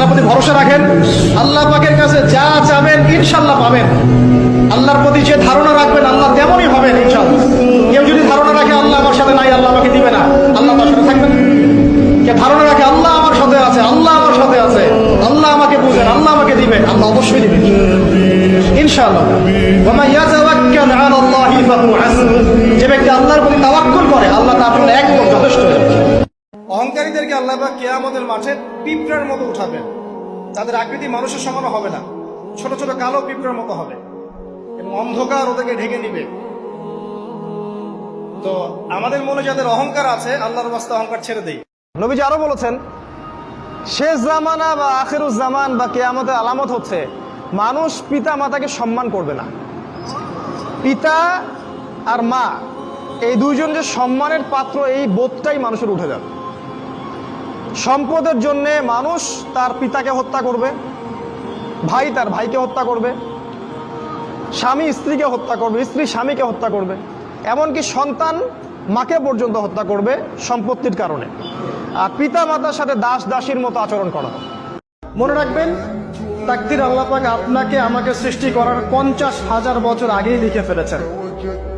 আল্লাহর প্রতি ভরসা রাখেন, আল্লাহ পাকের কাছে যা চাবেন ইনশাআল্লাহ পাবেন। আল্লাহর প্রতি যে ধারণা রাখবেন আল্লাহ তেমনই হবেন ইনশাআল্লাহ। কেউ যদি ধারণা রাখে আল্লাহ আমার সাথে নাই, আল্লাহ আমাকে দিবে না, আল্লাহ তার সাথে থাকবেন। কে ধারণা রাখে আল্লাহ আমার সাথে আছে, আল্লাহ আমার সাথে আছে, আল্লাহ আমাকে বুঝেন, আল্লাহ আমাকে দিবেন, আল্লাহ অবশ্যই দিবেন ইনশাআল্লাহ। ওয়া মান ইয়াতাওয়াক্কাল আলাল্লাহি ফাহুয়া হাসবুহ, যে ব্যক্তি আল্লাহর প্রতি তাওয়াক্কুল করে আল্লাহ তার জন্য একদম যথেষ্ট হয়ে যাবে। অহংকারীদেরকে আল্লাহ পাক কিয়ামতের মাঠে পিঁপড়ার মতো উঠাবেন। তাদের আকৃতি মানুষের সমান হবে না, ছোট ছোট কালো পিঁপড়ার মতো হবে এবং অন্ধকার ওদেরকে ঢেকে নিবে। তো আমাদের মনে যাদের অহংকার আছে আল্লাহর রাস্তা অহংকার ছেড়ে দেই। নবীজি আরো বলেছেন, শেষ জামানা বা আখিরুজ জামান বা কিয়ামতের আলামত হচ্ছে মানুষ পিতা মাতাকে সম্মান করবে না। পিতা আর মা এই দুইজন যে সম্মানের পাত্র, এই বোধটাই মানুষের উঠে যাবে। সম্পদের জন্যে মানুষ তার পিতাকে হত্যা করবে, ভাই তার ভাইকে হত্যা করবে, স্বামী স্ত্রীকে হত্যা করবে, স্ত্রী স্বামীকে হত্যা করবে, এমনকি সন্তান মাকে পর্যন্ত হত্যা করবে সম্পত্তির কারণে। আর পিতা মাতার সাথে দাস দাসীর মতো আচরণ করা হবে। মনে রাখবেন, তাকদীর আল্লাহ পাক আপনাকে আমাকে সৃষ্টি করার 50,000 বছর আগেই লিখে ফেলেছেন।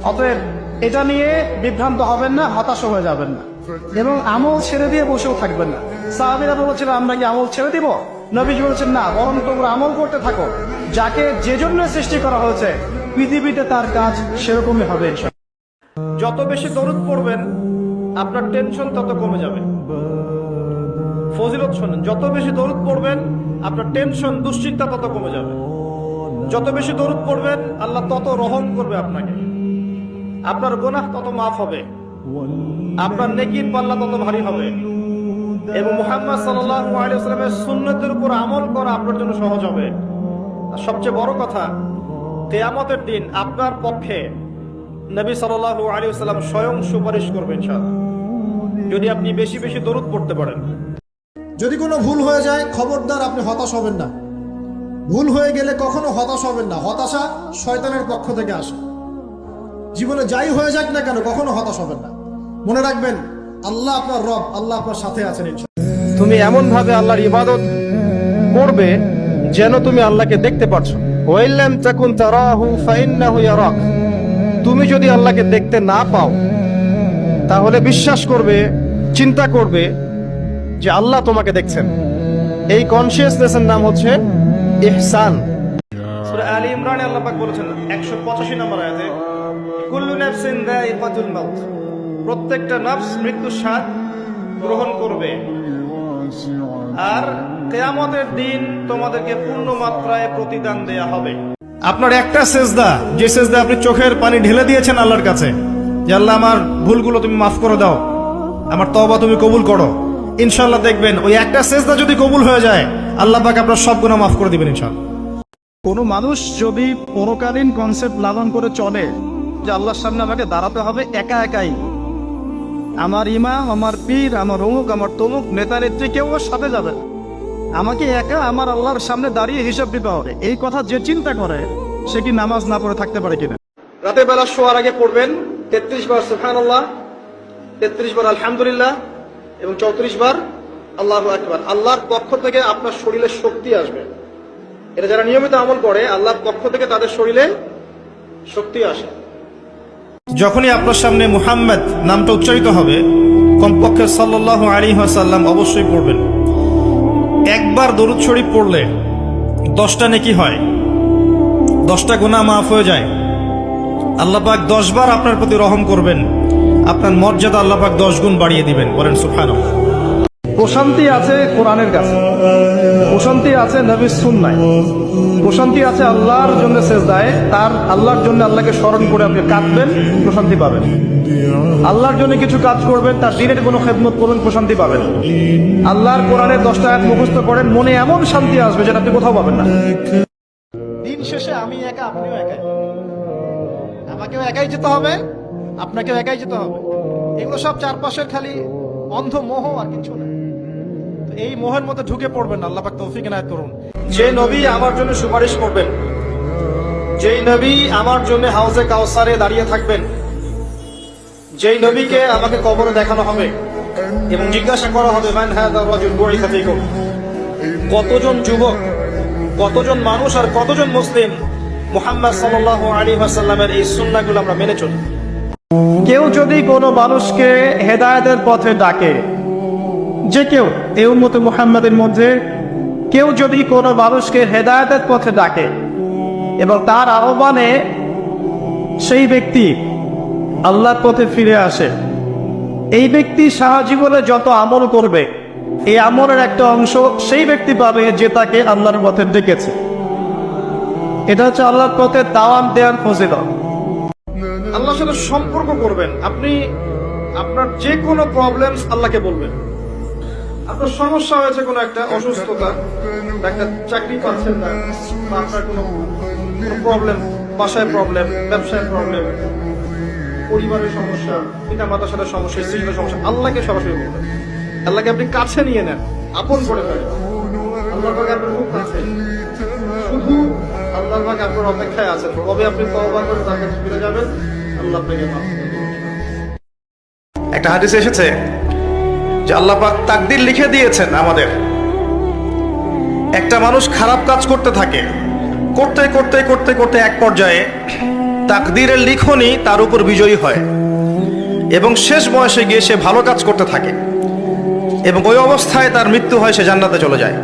অতএব এটা নিয়ে বিভ্রান্ত হবেন না, হতাশ হয়ে যাবেন না এবং আমল ছেড়ে দিয়ে বসেও থাকবেন না। সাহাবীরা বলেছিল আমরা কি আমল ছেড়ে দিব? নবীজি বলেছেন না, বরং তোমরা আমল করতে থাকো। যাকে যে জন্য সৃষ্টি করা হয়েছে পৃথিবীতে তার কাজ সেরকমই হবে ইনশাআল্লাহ। যত বেশি দরুদ পড়বেন আপনার টেনশন তত কমে যাবে। ফজিলত শোনেন, যত বেশি দরুদ পড়বেন আপনার টেনশন দুশ্চিন্তা তত কমে যাবে। যত বেশি দরুদ পড়বেন আল্লাহ তত রহম করবে আপনাকে, আপনার গুনাহ তত মাফ হবে, আপনার নেকির পাল্লা তত ভারী হবে এবং মুহাম্মদ সাল্লাল্লাহু আলাইহি ওয়াসাল্লামের সুন্নতের উপর আমল করা আপনার জন্য সহজ হবে। আর সবচেয়ে বড় কথা, কিয়ামতের দিন আপনার পক্ষে নবী সাল্লাল্লাহু আলাইহি ওয়াসাল্লাম স্বয়ং সুপারিশ করবেন ইনশাআল্লাহ, যদি আপনি বেশি বেশি দরুদ পড়তে পারেন। যদি কোনো ভুল হয়ে যায় খবরদার আপনি হতাশ হবেন না। ভুল হয়ে গেলে কখনো হতাশ হবেন না। হতাশা শয়তানের পক্ষ থেকে আসে। জীবনে যাই হয়ে যাক না কেন কখনো হতাশ হবেন না। মনে রাখবেন আল্লাহ আপনার রব, আল্লাহ আপনার সাথে আছেন ইনশাআল্লাহ। তুমি এমন ভাবে আল্লাহর ইবাদত করবে যেন তুমি আল্লাহকে দেখতে পাচ্ছ। ওয়াইল্লাম তাকুন তারাহু ফাইন্নাহু ইয়ারাক, তুমি যদি আল্লাহকে দেখতে না পাও তাহলে বিশ্বাস করবে, চিন্তা করবে যে আল্লাহ তোমাকে দেখছেন। এই কনসিয়াসনেসের নাম হচ্ছে ইহসান। সূরা আলী ইমরানে আল্লাহ পাক বলেছেন 185 নম্বর আয়াতে, কুল্লু নাফসিন যায়িকাতুল মাউত, প্রত্যেকটা নফস মৃত্যুর স্বাদ গ্রহণ করবে। আর কিয়ামতের দিন তোমাদেরকে পূর্ণ মাত্রায় প্রতিদান দেয়া হবে। আপনার একটা সেজদা, যে সেজদা আপনি চোখের পানি ঢেলে দিয়েছেন আল্লাহর কাছে, যে আল্লাহ আমার ভুলগুলো তুমি মাফ করে দাও, আমার তওবা তুমি কবুল করো, ইনশাআল্লাহ দেখবেন ওই একটা সেজদা যদি কবুল হয়ে যায় আল্লাহ পাক আপনার সব গুনাহ মাফ করে দিবেন ইনশাআল্লাহ। কোনো মানুষ যদি পরকালীন কনসেপ্ট লালন করে চলে যে আল্লাহর সামনে আমাকে দাঁড়াতে হবে একা একাই, আমার ইমাম, আমার পীর, আমার অমুক, আমার তমুক নেতা নেত্রী কেউ ওর সাথে যাবে না, আমাকে একা আমার আল্লাহর সামনে দাঁড়িয়ে হিসাব দিতে হবে, এই কথা যে চিন্তা করে সে কি নামাজ না পড়ে থাকতে পারে কিনা? রাতের বেলা শোয়ার আগে পড়বেন 33 বার সুবহানাল্লাহ, 33 বার আলহামদুলিল্লাহ এবং 34 বার আল্লাহু আকবার। আল্লাহর পক্ষ থেকে আপনার শরীরে শক্তি আসবে। এটা যারা নিয়মিত আমল করে আল্লাহর পক্ষ থেকে তাদের শরীরে শক্তি আসে। যখনই আপনার সামনে মুহাম্মদ নামটা উচ্চারিত হবে কমপক্ষে সাল্লাল্লাহু আলাইহি ওয়াসাল্লাম অবশ্যই পড়বেন। একবার দরুদ শরীফ পড়লে 10টা নেকি হয়, 10টা গুনাহ মাফ হয়ে যায়। আল্লাহ পাক 10 বার আপনার প্রতি রহম করবেন, আপনার মর্যাদা আল্লাহ পাক 10 গুণ বাড়িয়ে দিবেন। বলেন সুবহানাল্লাহ। প্রশান্তি আছে কোরআনের কাছে, প্রশান্তি আছে নবীর সুন্নায়, প্রশান্তি আছে আল্লাহর জন্য সেজদায়। তার আল্লাহর জন্য আল্লাহকে স্মরণ করে আপনি কাঁদবেন, প্রশান্তি পাবেন। আল্লাহর জন্য কিছু কাজ করবেন, তার দিনের কোনো খেদমত করবেন, প্রশান্তি পাবেন। আল্লাহর কোরআনের 10টা আয়াত মুখস্থ করেন, মনে এমন শান্তি আসবে যেটা আপনি কোথাও পাবেন না। দিন শেষে আমি একা, আপনিও একাই, আমাকেও একাই যেতে হবে, আপনাকেও একাই যেতে হবে। এগুলো সব চারপাশের খালি অন্ধ মোহ আর কিছু না। এই মোহের মধ্যে ঢুকে পড়বেন, আল্লাহ পাক তৌফিক এনায়েত করুন। যে নবী আমার জন্য সুপারিশ করবেন, যেই নবী আমার জন্য হাউজে কাউসারে দাঁড়িয়ে থাকবেন, যেই নবীকে আমাকে কবরে দেখানো হবে এবং জিজ্ঞাসা করা হবে মান হাযা রাজুল বুইসা ফীকুম, কতজন যুবক, কতজন মানুষ আর কতজন মুসলিম মুহাম্মদ সাল্লাল্লাহু আলাইহি ওয়াসাল্লামের এই সুন্নাহগুলো আমরা মেনে চলি। কেউ যদি কোনো মানুষকে হেদায়েতের পথে ডাকে, যে কেউ এই উম্মতে মুহাম্মাদের মধ্যে কেউ যদি কোনো মানুষকে হেদায়েতের পথে ডাকে এবং তার আহ্বানে সেই ব্যক্তি আল্লাহর পথে ফিরে আসে, এই ব্যক্তি সারা জীবনে যত আমল করবে এই আমলের একটা অংশ সেই ব্যক্তি পাবে যে তাকে আল্লাহর পথে ডেকেছে। এটা হচ্ছে আল্লাহর পথে দাওয়াত দেওয়ার ফজিলত। আল্লাহর সাথে সম্পর্ক করবেন। আপনি আপনার যে কোনো প্রবলেমস আল্লাহকে বলবেন। আপনার সমস্যা হয়েছে, কোনো একটা অসুস্থতা, একটা চাকরি পাচ্ছেন না, বা আপনার কোনো প্রবলেম, বাসায় প্রবলেম, ব্যবসায় প্রবলেম, পরিবারের সমস্যা, পিতা মাতার সাথে সমস্যা, স্ত্রীর সাথে সমস্যা, আল্লাহকে সরাসরি বলবেন। আল্লাহকে আপনি কাছে নিয়ে নেন, আপন করে ফেলেন। আল্লাহর পাকে আপনার খুব কাছে, শুধু আল্লাহর পাকে আপনার অপেক্ষায় আছেন কবে আপনি তওবা করে তার কাছে ফিরে যাবেন, আল্লাহ আপনাকে মাফ করবেন। একটা হাদিসে এসেছে যে আল্লাহ পাক তাকদীর লিখে দিয়েছেন আমাদের। একটা মানুষ খারাপ কাজ করতে থাকে, করতে করতে করতে করতে এক পর্যায়ে তাকদীরের লিখনই তার উপর বিজয়ী হয় এবং শেষ বয়সে গিয়ে সে ভালো কাজ করতে থাকে এবং ওই অবস্থায় তার মৃত্যু হয়, সে জান্নাতে চলে যায়।